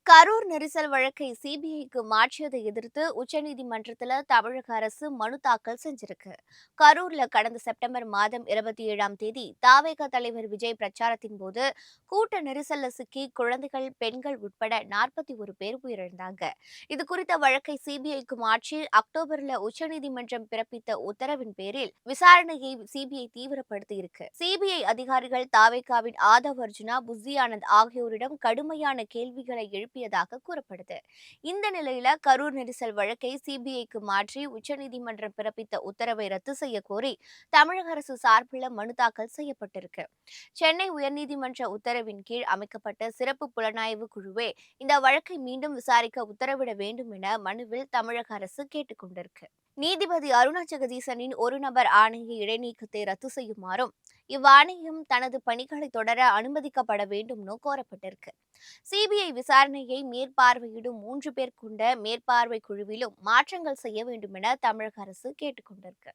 கரூர் நெரிசல் வழக்கை சிபிஐக்கு மாற்றியதை எதிர்த்து உச்சநீதிமன்றத்தில் தமிழக அரசு மனு தாக்கல் செஞ்சிருக்கு. கரூர்ல கடந்த செப்டம்பர் மாதம் 27ஆம் தேதி தாவேகா தலைவர் விஜய் பிரச்சாரத்தின் போது கூட்ட நெரிசல்ல சிக்கி குழந்தைகள், பெண்கள் உட்பட 41 பேர் உயிரிழந்தாங்க. இது குறித்த வழக்கை சிபிஐக்கு மாற்றி அக்டோபர்ல உச்சநீதிமன்றம் பிறப்பித்த உத்தரவின் பேரில் விசாரணையை சிபிஐ தீவிரப்படுத்தி இருக்கு. சிபிஐ அதிகாரிகள் தாவேகாவின் ஆதவ் அர்ஜுனா, புஸ்ஸி ஆனந்த் ஆகியோரிடம் கடுமையான கேள்விகளை எழுப்பியதாக கூறப்படுது. இந்த நிலையில கரூர் நெரிசல் வழக்கை சிபிஐக்கு மாற்றி உச்சநீதிமன்றம் பிறப்பித்த உத்தரவை ரத்து செய்ய கோரி தமிழக அரசு சார்பில் மனு தாக்கல் செய்யப்பட்டிருக்கு. சென்னை உயர்நீதிமன்ற உத்தரவின் கீழ் அமைக்கப்பட்ட சிறப்பு புலனாய்வு குழுவே இந்த வழக்கை மீண்டும் விசாரிக்க உத்தரவிட வேண்டும் என மனுவில் தமிழக அரசு கேட்டுக் கொண்டிருக்கு. நீதிபதி அருணா ஜெகதீசனின் ஒரு நபர் ஆணைய இடைநீக்கத்தை ரத்து செய்யுமாறும் இவ்வாணையம் தனது பணிகளை தொடர அனுமதிக்கப்பட வேண்டும்னு கோரப்பட்டிருக்கு. சிபிஐ விசாரணையை மேற்பார்வையிடும் 3 பேர் கொண்ட மேற்பார்வை குழுவிலும் மாற்றங்கள் செய்ய வேண்டும் என தமிழக அரசு கேட்டுக் கொண்டிருக்கு.